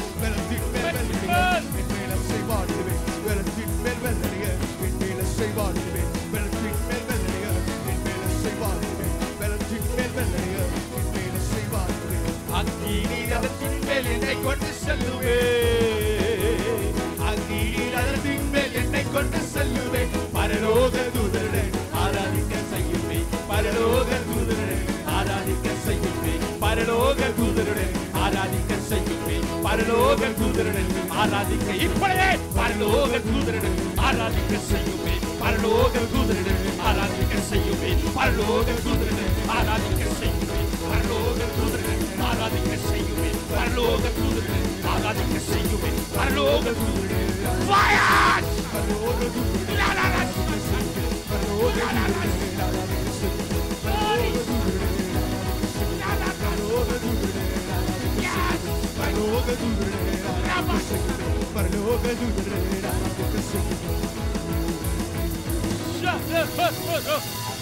அக்கினி ரதத்தின் மேல் என்னை கொண்டு செல்லுவேன். அக்கினி ரதத்தின் மேல் என்னை கொண்டு செல்லுவேன். பரலோக தூதருடன் ஆராதிக்க செய்யுவேன். பரலோக தூதருடன் ஆராதிக்க செய்யுவேன். பரலோக தூதருடன் ஆராதிக்க செய்யுவேன். பரலோக தூதருடன் ஆராதிக்க இப்பொழுதே பரலோக தூதருடன் ஆராதிக்க செய்யுவேன். பரலோக தூதருடன் ஆராதிக்க செய்யுவேன். பரலோக தூதருடன் ஆராதிக்க செய்யுவேன். பரலோக தூதருடன் ஆராதிக்க செய்யுவேன். பரலோக தூதருடன் ஆராதிக்க செய்யுவேன். பரலோக தூதருடன் fire. பரலோக தூதருடன்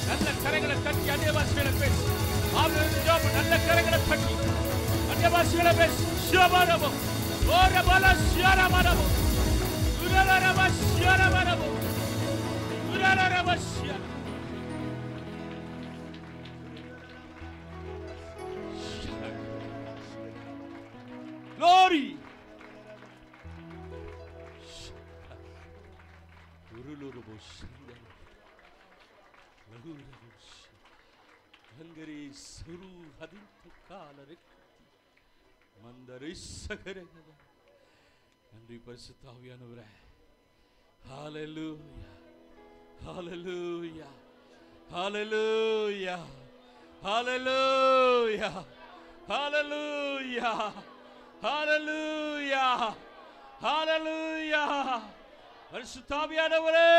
நல்ல கரங்களை தட்டி அதே வாசிகளை பேசி நல்ல கரங்களை தட்டி Glory. நன்றி பரிசுத்தாவியானவரே. ஹalleluya hallelujah hallelujah hallelujah hallelujah hallelujah hallelujah பரிசுத்தாவியானவரே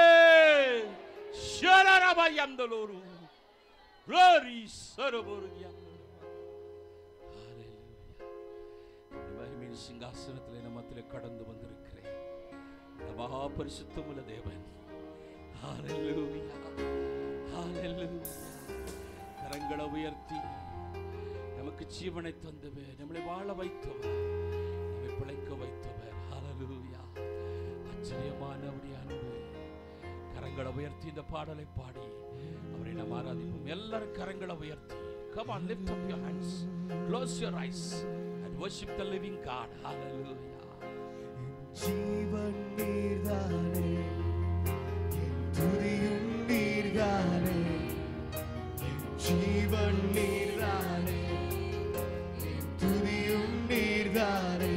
ஷரரபயந்தலோரு glory சரபோருயா மகிமையின் சிங்காசனத்திலே நம்மத்திலே கடந்து வந்திருக்கிறேன் மகா பரிசுத்தமுள்ள தேவன். ஹalleluya hallelujah கரங்களை உயர்த்தி நமக்கு ஜீவனை தந்தவர், நம்மளை வாழ வைத்தவர், நம்மை பிழைக்க வைத்தவர். ஹalleluya ஆச்சரியமானவருடைய அன்பு. கரங்களை உயர்த்தி இந்த பாடலை பாடி அவரை நாம் ஆராதிப்போம். எல்லாரும் கரங்களை உயர்த்தி come on, lift up your hands, close your eyes and worship the living God. Hallelujah. ஜீவன் நீர்தானே, என் துதியும் நீர்தானே, என் ஜீவன் நீர்தானே, என் துதியும் நீர்தானே.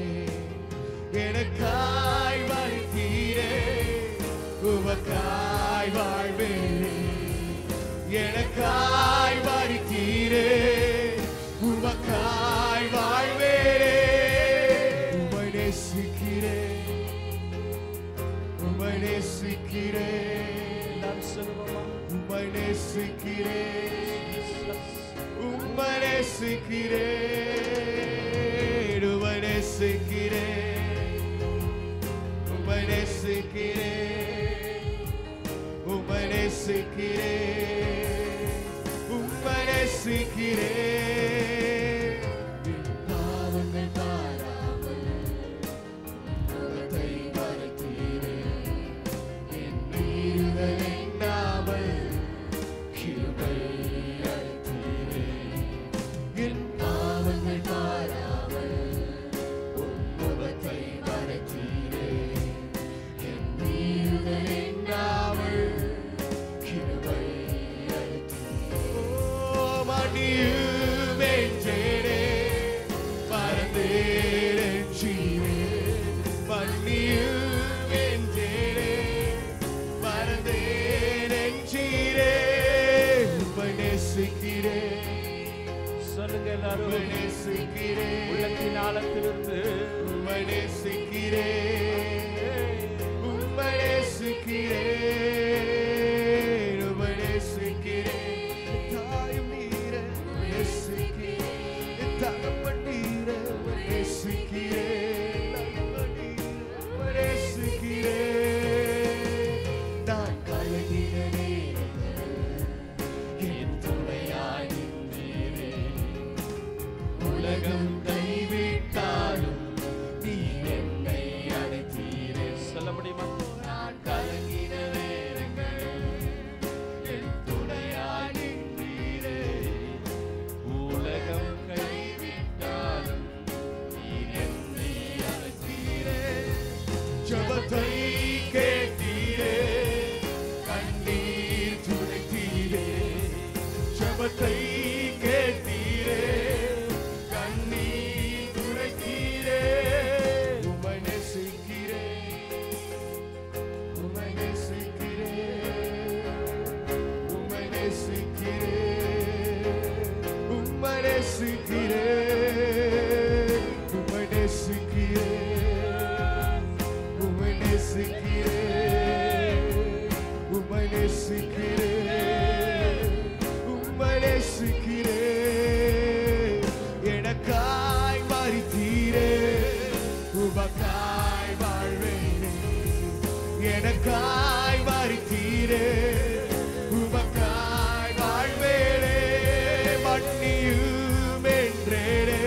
எனக்காய் வாழ்த்தீரே, உமக்காய் வாழ்வேனே. எனக்காய் வாழ்த்தீரே, உமக்காய் வாழ்வேனே. உம்மை நேசிக்கிறேன், உம்மை நேசிக்கிறேன், நான் சொல்லுவோமா? உம்மை நேசிக்கிறேன், உம்மை நேசிக்கிறேன், உம்மை நேசிக்கிறேன், உம்மை நேசிக்கிறேன், உம்மை நேசிக்கிறேன், உம்மை நேசிக்கிறேன். என் பாவங்கள் பாராமல் உலகத்தை மறைத்தீரே, என் மீறுதல் எண்ணாமல் கிருபை அளித்தீரே. என் பாவங்கள் பாராமல் உம் முகத்தை மறைத்தீரே, என் மீறுதல் எண்ணாமல் கிருபை அளித்தீரே. ஓ மன்னியும் என்றேனே, மறந்தேன் என்றீரே. மன்னியும் என்றேனே, மறந்தேன் என்றீரே. உம்மை நேசிக்கிறேன், சொல்லுங்க எல்லாரும். உம்மை நேசிக்கிறேன், உள்ளத்தின் ஆழத்திலிருந்து உம்மை நேசிக்கிறேன், உம்மை நேசிக்கிறேன், உம்மை நேசிக்கிறேன். தாயும் நீரே, உம்மை நேசிக்கிறேன். என் தகப்பன் நீரே, உம்மை நேசிக்கிறேன். நண்பன் நீரே, உம்மை நேசிக்கிறேன். நான் கலங்கின நேரத்தில் என் துணையாய் நின்றீரே. உலகம் கைவிட்டாலும் நீ என்னை அழைத்தீரே. சொல்ல முடியுமா? நான் கலங்கின நேரங்களில் என் துணையாய் நின்றீரே. உலகம் கைவிட்டாலும் நீ என்னை அழைத்தீரே. ஜெபத்தை கேட்டீரே, கண்ணீர் துடைத்தீரே. ஜெபத்தை கேட்டீரே, கண்ணீர் துடைத்தீரே. உம்மை நேசிக்கிறேன், உம்மை நேசிக்கிறேன், உம்மை நேசிக்கிறேன், உம்மை நேசிக்கிறேன், உம்மை நேசிக்கிறேன், உம்மை நேசிக்கிறேன், உம்மை நேசிக்கிறேன், உம்மை நேசிக்கிறேன். எனக்காய் மரித்தீரே, உமக்காய் வாழ்வேனே. எனக்காய் மரித்தீரே, உமக்காய் வாழ்வேனே. மன்னியும் என்றேனே,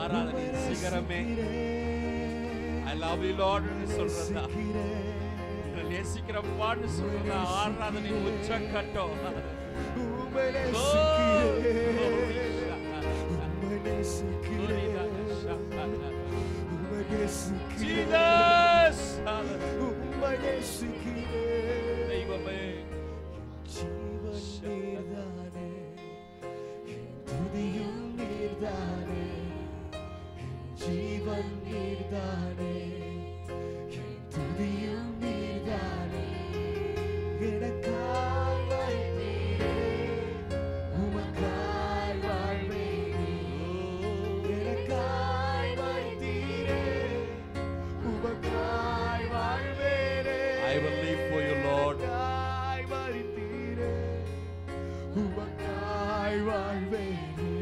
ஆராதனை சிகரமே I love you Lord ன்னு சொல்றதா உங்களை நேசிக்கிறப்பான்னு சொல்றதா ஆராதனை உச்சக்கட்டம் Jesus தெய்வமே ஜீவன் நீர்தானே துதியும் நீர்தானே எனக்காய் வாழ்ந்தீரே உமக்காய் வாழ்வேனே எனக்காய் வாழ்ந்தீரே உமக்காய் வாழ்வேனே I will live for you Lord உமக்காய் வாழ்ந்தீரே உமக்காய் வாழ்வேனே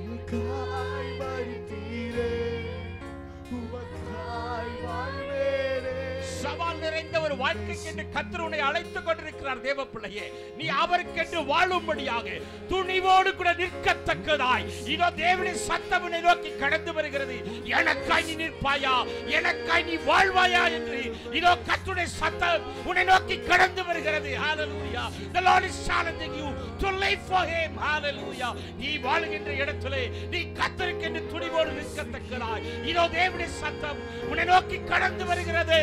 உமக்காய் வாழ்ந்தீரே உமக்காய் வாழ்வேனே. சவால் நிறைந்த ஒரு வாழ்க்கைக்கு என்று கர்த்தர் உன்னை அழைத்துக் கொண்டிருக்கிறார் தேவ பிள்ளையே. நீ அவருக்கென்று வாழும்படியாக துணிவோடு கூட நிற்கத்தக்கதாய் இதோ தேவனின் சத்தம் உன்னை நோக்கி கடந்து வருகிறது. எனக்காய் நீ நிற்பாயா, எனக்காய் நீ வாழ்வாயா என்று இதோ கர்த்தருடைய சத்தம் உன்னை நோக்கி கடந்து வருகிறது. Hallelujah. The Lord is challenging you to live for him. Hallelujah. நீ வாழுகின்ற இடத்திலே நீ கர்த்தருக்கென்று துணிவோடு நிற்கத்தக்கதாய் இதோ தேவனின் சத்தம் உன்னை நோக்கி கடந்து வருகிறது.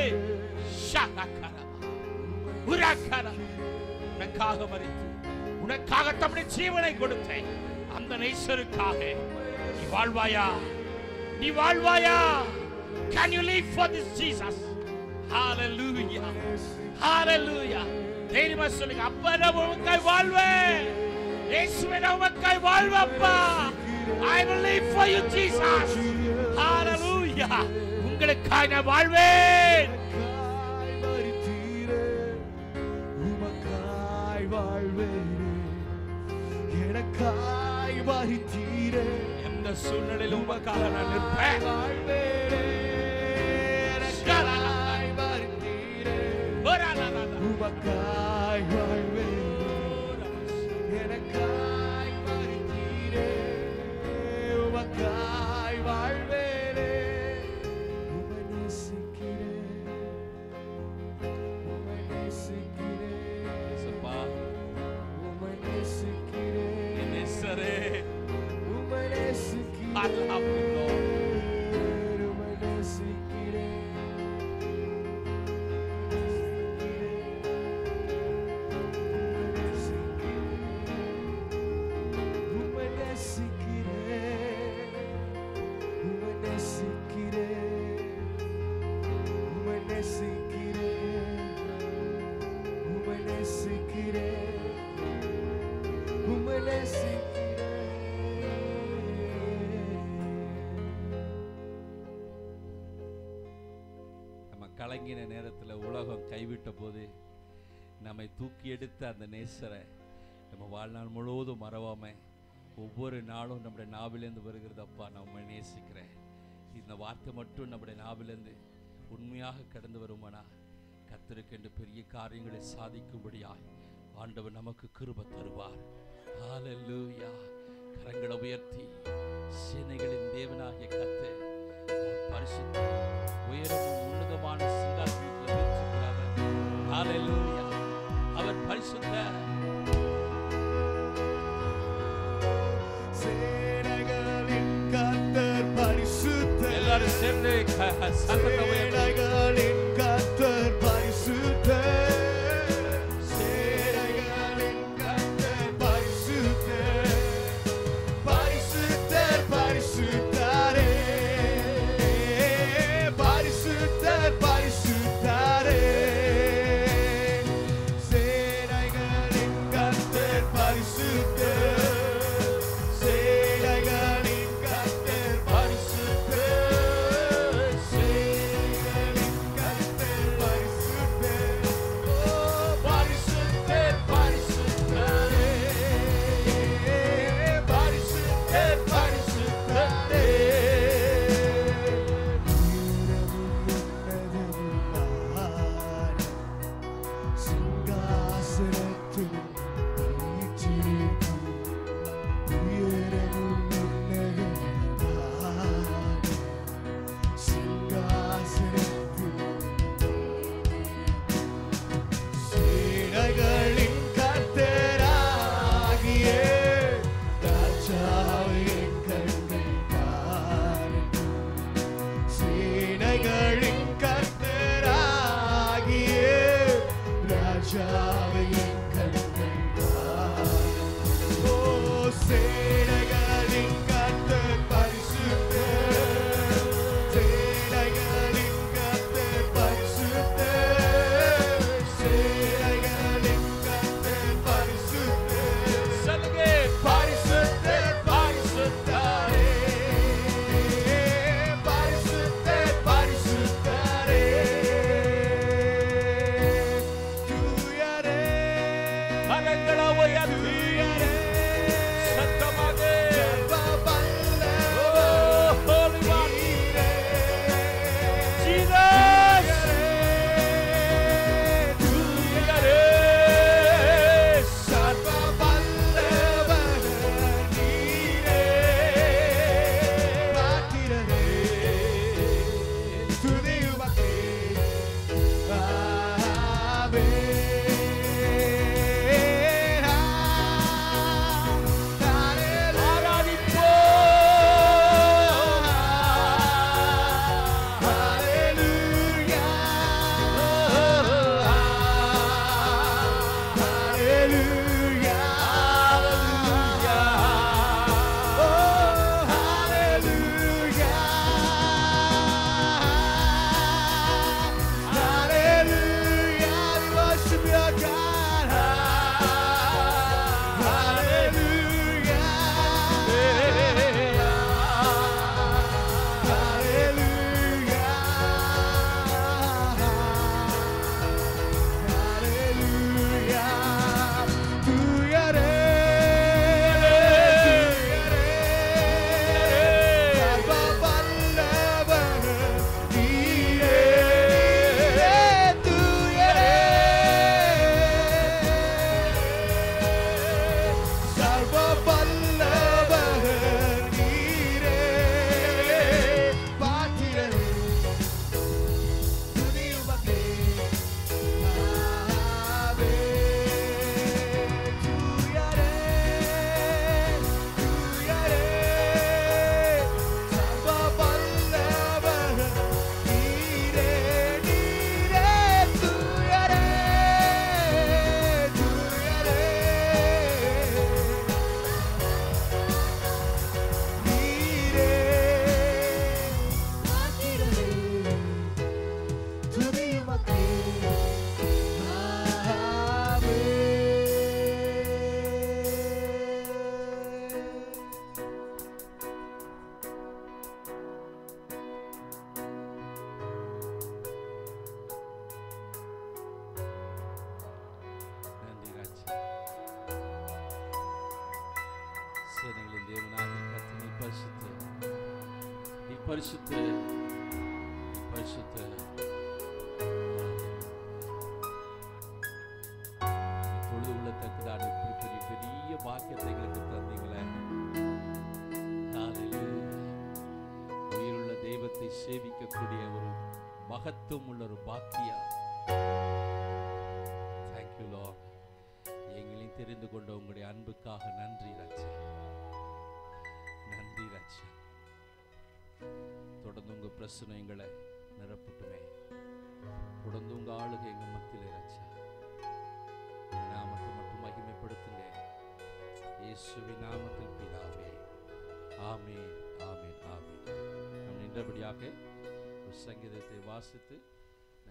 உனக்காக மரித்து உனக்காக தம்முடைய ஜீவனை கொடுத்தேன் அந்த நேசருக்காக நீ வாழ்வாயா, நீ வாழ்வாயா? Can you live for this Jesus? Hallelujah. Hallelujah. தைரியமா சொல்லுங்க, அப்பா நான் உமக்காய் வாழ்வேன், இயேசுவே நான் உமக்காய் வாழ்வேன்ப்பா. I will live for you Jesus. Hallelujah. உங்களுக்காய் நான் வாழ்வேன். எனக்காய் மரித்தீரே எந்த சூழ்நிலையில் உமக்காக நான் நிற்பேன். எனக்காய் மரித்தீரே உமக்காய் வாழ்வேனே எனக்காய் மரித்தீரே உமக்காய் வாழ்வேனே உம்மை நேசிக்கிறேன் உம்மை நேசிக்கிறேன் சப்பா உம்மை நேசிக்கிறேன் நேசரே உம்மை நேசிக்கிறேன் I love you Lord. உம்மை நேசிக்கிறேன் உம்மை நேசிக்கிறேன் உம்மை நேசிக்கிறேன் உம்மை நேசிக்கிறேன் உம்மை நேசிக்கிறேன் உம்மை நேசிக்கிறேன். நம்ம கலங்கின நேரத்தில் உலகம் கைவிட்ட போது நம்மை தூக்கி எடுத்த அந்த நேசரை நம்ம வாழ்நாள் முழுவதும் மறவாம ஒவ்வொரு நாளும் நம்முடைய நாவிலேருந்து வருகிறது. அப்பா நான் உம்மை நேசிக்கிறேன். இந்த வார்த்தை மட்டும் நம்முடைய நாவிலேருந்து உண்மையாக கடந்து வருமானா கர்த்தருக்கு என்று பெரிய காரியங்களை சாதிக்கும்படியாய் ஆண்டவர் நமக்கு கிருபை தருவார். ஹல்லேலூயா. கரங்களை உயர்த்தி சேனைகளின் தேவனாகிய கர்த்தர் பரிசுத்த உயரமும் உன்னதமான சிங்காசனத்தில் வீற்றிருக்கிறார். ஹல்லேலூயா. அவர் பரிசுத்த சேனைகளின் கர்த்தர் பரிசுத்தர். எல்லாரும் சேர்ந்து சத்தத்தை உயர்த்தி சேனைகளின் கர்த்தர் பரிசுத்தர். சேனைகளின் கர்த்தர் பரிசுத்தர். பரிசுத்தர் பரிசுத்தரே. பரிசுத்தர் பரிசுத்தரே. சேனைகளின் கர்த்தர் பரிசுத்தர். சேனைகளின் கர்த்தர் பரிசுத்தர். சேனைகளின் கரங்களை உயர்த்தி சத்தமாக Holy One Jesus பரிசுத்த பரிசுத்த தொழுது கொள்ளத்தக்கதான இப்படி பெரிய பெரிய பாக்கியத்தை எங்களுக்கு தந்தீங்களே. உயிருள்ள தெய்வத்தை சேவிக்கக்கூடிய ஒரு மகத்துவம் உள்ள ஒரு பாக்கியா. Thank you Lord. எங்களையும் தெரிந்து கொண்ட உங்களுடைய அன்புக்காக நன்றி ராஜா, நன்றி ராஜா. தொடர்ந்து உங்க பிரச்சனை எங்களை நிரப்பட்டுமே. தொடர்ந்து உங்க ஆளுகை எங்க மத்தியிலே ராஜா. நாமத்தை மட்டும் மகிமைப்படுத்துங்க. இயேசுவின் நாமத்தில் பிதாவே. ஆமென், ஆமென், ஆமென். நாம் நின்றபடியாக ஒரு சங்கீதத்தை வாசித்து